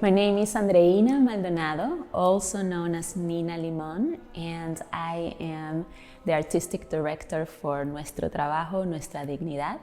My name is Andreina Maldonado, also known as Nina Limón, and I am the artistic director for Nuestro Trabajo, Nuestra Dignidad,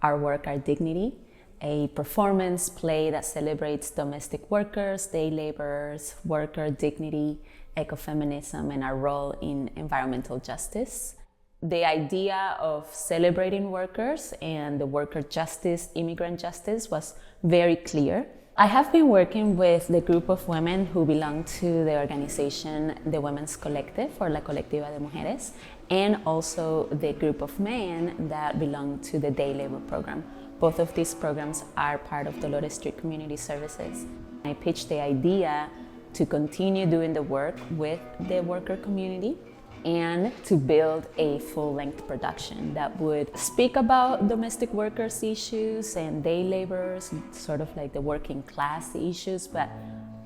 Our Work, Our Dignity, a performance play that celebrates domestic workers, day laborers, worker dignity, ecofeminism, and our role in environmental justice. The idea of celebrating workers and the worker justice, immigrant justice was very clear. I have been working with the group of women who belong to the organization, the Women's Collective, or La Colectiva de Mujeres, and also the group of men that belong to the Day Labor Program. Both of these programs are part of Dolores Street Community Services. I pitched the idea to continue doing the work with the worker community and to build a full-length production that would speak about domestic workers' issues and day laborers, sort of like the working class issues, but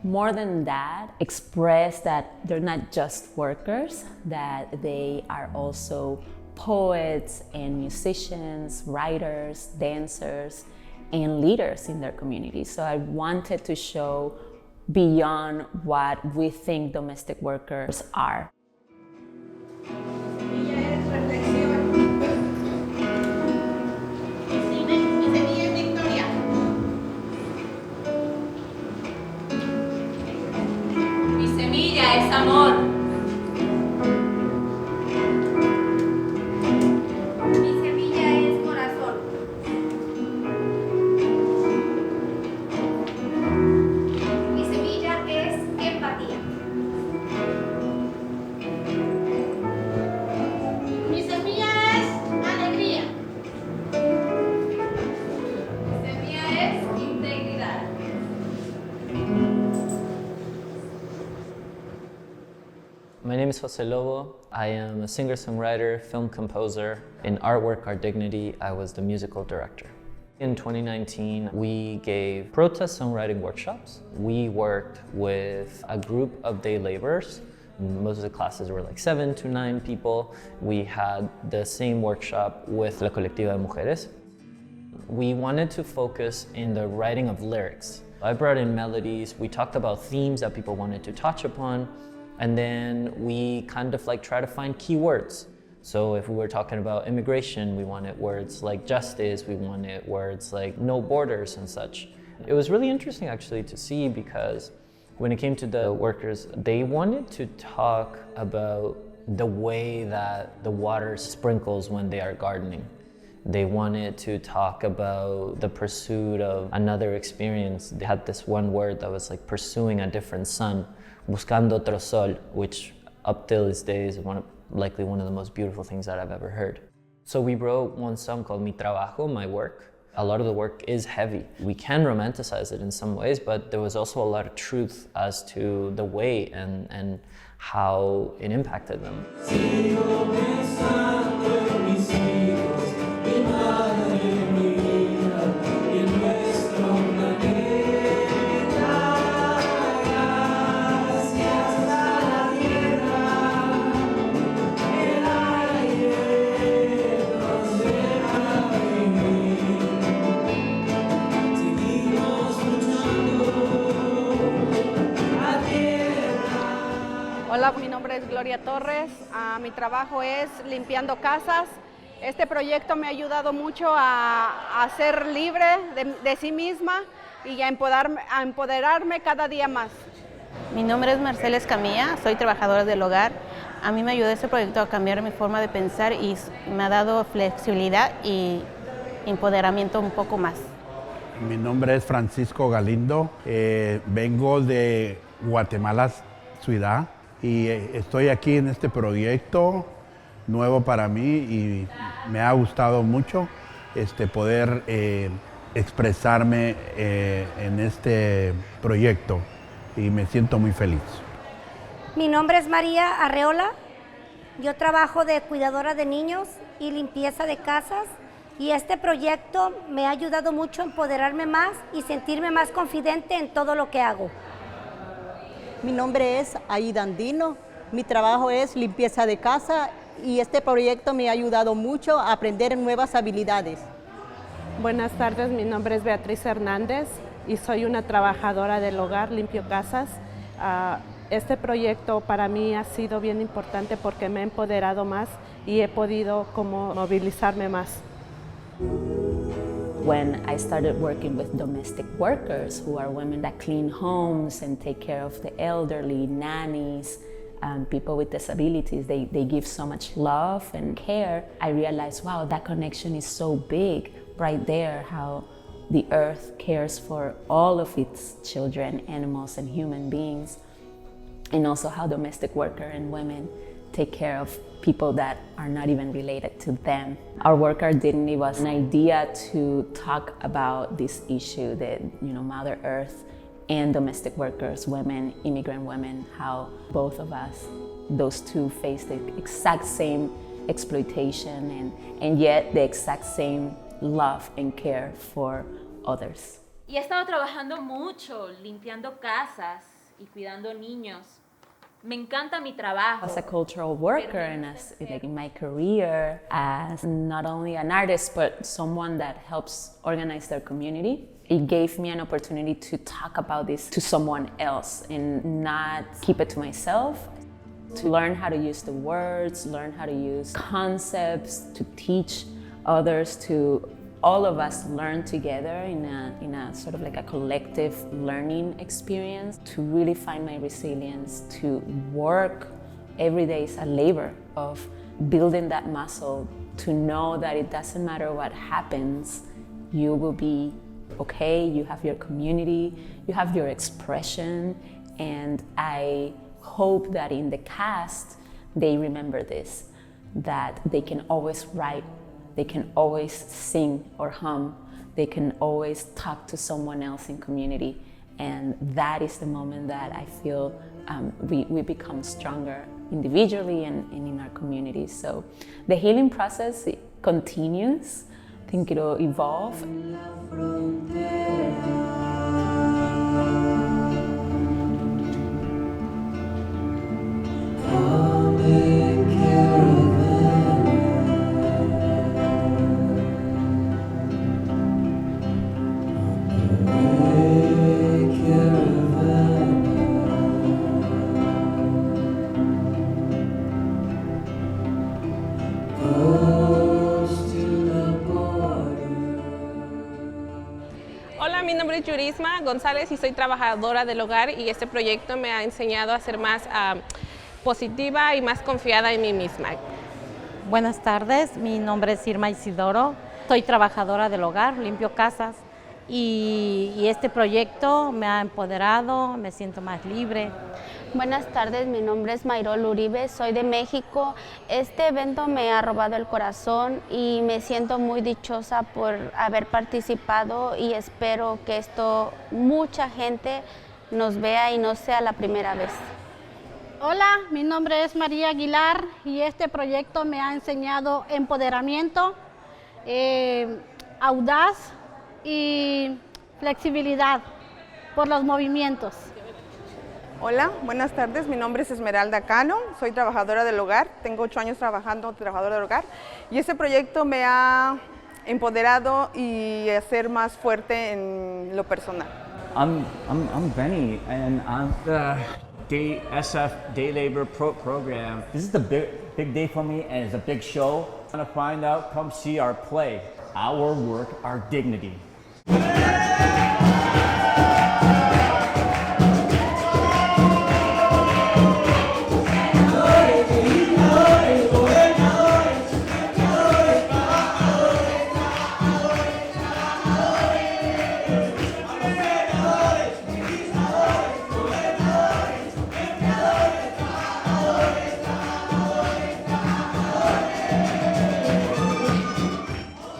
more than that, express that they're not just workers, that they are also poets and musicians, writers, dancers, and leaders in their communities. So I wanted to show beyond what we think domestic workers are. Mi semilla es amor. My name is Jose Lobo. I am a singer-songwriter, film composer. In Our Work, Our Dignity, I was the musical director. In 2019, we gave protest songwriting workshops. We worked with a group of day laborers. Most of the classes were like 7 to 9 people. We had the same workshop with La Colectiva de Mujeres. We wanted to focus in the writing of lyrics. I brought in melodies. We talked about themes that people wanted to touch upon. And then we kind of like try to find keywords. So if we were talking about immigration, we wanted words like justice, we wanted words like no borders and such. It was really interesting actually to see, because when it came to the workers, they wanted to talk about the way that the water sprinkles when they are gardening. They wanted to talk about the pursuit of another experience. They had this one word that was like pursuing a different sun, buscando otro sol, which up till this day is likely one of the most beautiful things that I've ever heard. So we wrote one song called Mi Trabajo, My Work. A lot of the work is heavy. We can romanticize it in some ways, but there was also a lot of truth as to the way and how it impacted them. Hola, mi nombre es Gloria Torres. Mi trabajo es limpiando casas. Este proyecto me ha ayudado mucho a ser libre de sí misma y a empoderarme cada día más. Mi nombre es Marcela Escamilla, soy trabajadora del hogar. A mí me ayudó este proyecto a cambiar mi forma de pensar y me ha dado flexibilidad y empoderamiento un poco más. Mi nombre es Francisco Galindo, vengo de Guatemala, ciudad, y estoy aquí en este proyecto nuevo para mí y me ha gustado mucho poder expresarme en este proyecto y me siento muy feliz. Mi nombre es María Arreola, yo trabajo de cuidadora de niños y limpieza de casas y este proyecto me ha ayudado mucho a empoderarme más y sentirme más confidente en todo lo que hago. Mi nombre es Aida Andino, mi trabajo es limpieza de casa y este proyecto me ha ayudado mucho a aprender nuevas habilidades. Buenas tardes, mi nombre es Beatriz Hernández. y soy una trabajadora del hogar, limpio casas. Este proyecto para mí ha sido bien importante porque me ha empoderado más y he podido como movilizarme más. When I started working with domestic workers, who are women that clean homes and take care of the elderly, nannies, people with disabilities, they give so much love and care. I realized, wow, that connection is so big right there, how the earth cares for all of its children, animals, and human beings, and also how domestic workers and women take care of people that are not even related to them. Our work, our dignity was an idea to talk about this issue that, Mother Earth and domestic workers, women, immigrant women, how both of us, those two, face the exact same exploitation and yet the exact same love and care for others. Y he estado trabajando mucho, limpiando casas y cuidando niños. Me encanta mi trabajo. As a cultural worker and as like in my career as not only an artist but someone that helps organize their community, it gave me an opportunity to talk about this to someone else and not keep it to myself, to learn how to use the words, learn how to use concepts, to teach others, to all of us learn together in a sort of like a collective learning experience, to really find my resilience, to work every day is a labor of building that muscle, to know that it doesn't matter what happens, you will be okay, you have your community, you have your expression, and I hope that in the cast they remember this, that they can always write, they can always sing or hum, they can always talk to someone else in community, and that is the moment that I feel we become stronger individually and in our communities. So the healing process, it continues. I think it'll evolve. Hola, mi nombre es Yurisma González y soy trabajadora del hogar y este proyecto me ha enseñado a ser más positiva y más confiada en mí misma. Buenas tardes, mi nombre es Irma Isidoro, soy trabajadora del hogar, limpio casas y este proyecto me ha empoderado, me siento más libre. Buenas tardes, mi nombre es Mayrol Uribe, soy de México. Este evento me ha robado el corazón y me siento muy dichosa por haber participado y espero que mucha gente nos vea y no sea la primera vez. Hola, mi nombre es María Aguilar y este proyecto me ha enseñado empoderamiento, audaz y flexibilidad por los movimientos. Hola, buenas tardes, mi nombre es Esmeralda Cano, soy trabajadora del hogar, tengo 8 años trabajadora del hogar y este proyecto me ha empoderado y a ser más fuerte en lo personal. I'm Benny and I'm the SF Day Labor Program. This is the big day for me and it's a big show. If you want to find out, come see our play, Our Work, Our Dignity.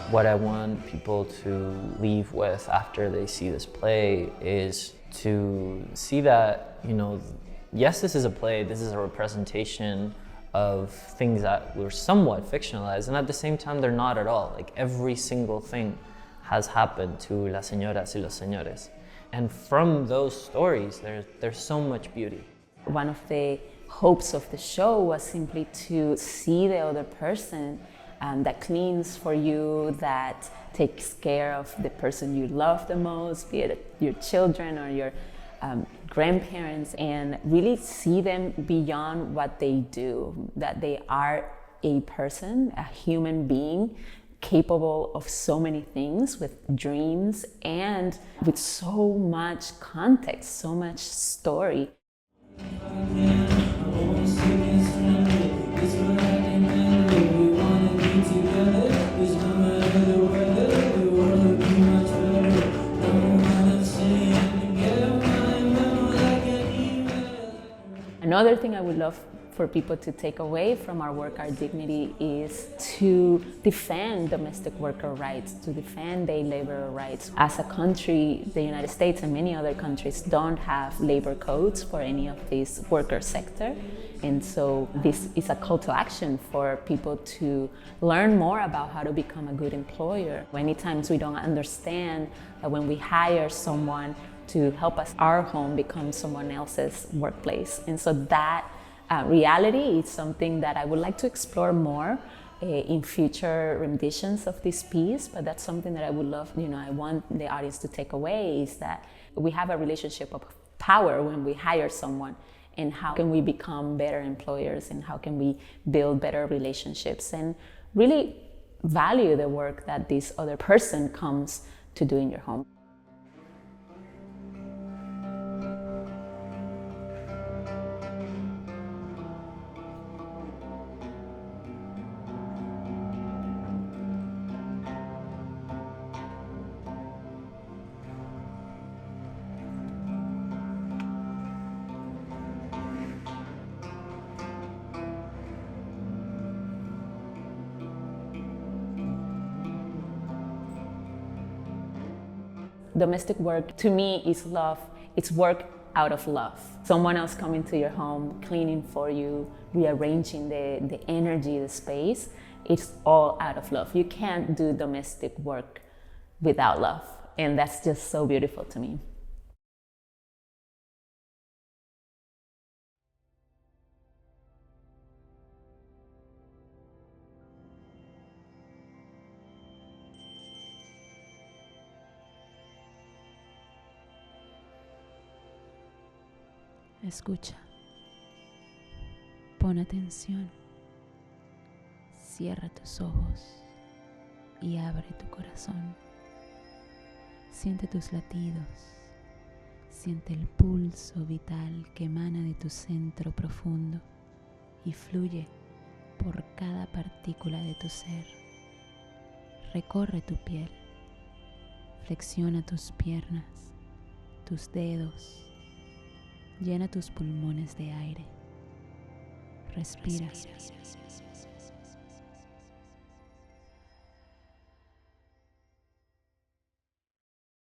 What I want people to leave with after they see this play is to see that, yes, this is a play, this is a representation of things that were somewhat fictionalized, and at the same time, they're not at all. Like, every single thing has happened to las señoras y los señores. And from those stories, there's so much beauty. One of the hopes of the show was simply to see the other person that cleans for you, that takes care of the person you love the most, be it your children or your grandparents, and really see them beyond what they do, that they are a person, a human being, capable of so many things, with dreams and with so much context, so much story. Another thing I would love for people to take away from our work, our dignity, is to defend domestic worker rights, to defend day labor rights. As a country, the United States and many other countries don't have labor codes for any of this worker sector. And so this is a call to action for people to learn more about how to become a good employer. Many times we don't understand that when we hire someone to help us, our home becomes someone else's workplace. And so that reality is something that I would like to explore more in future renditions of this piece, but that's something that I would love, I want the audience to take away, is that we have a relationship of power when we hire someone, and how can we become better employers, and how can we build better relationships and really value the work that this other person comes to do in your home. Domestic work, to me, is love. It's work out of love. Someone else coming to your home, cleaning for you, rearranging the energy, the space, it's all out of love. You can't do domestic work without love. And that's just so beautiful to me. Escucha, pon atención, cierra tus ojos y abre tu corazón. Siente tus latidos, siente el pulso vital que emana de tu centro profundo y fluye por cada partícula de tu ser. Recorre tu piel, flexiona tus piernas, tus dedos. Llena tus pulmones de aire. Respira.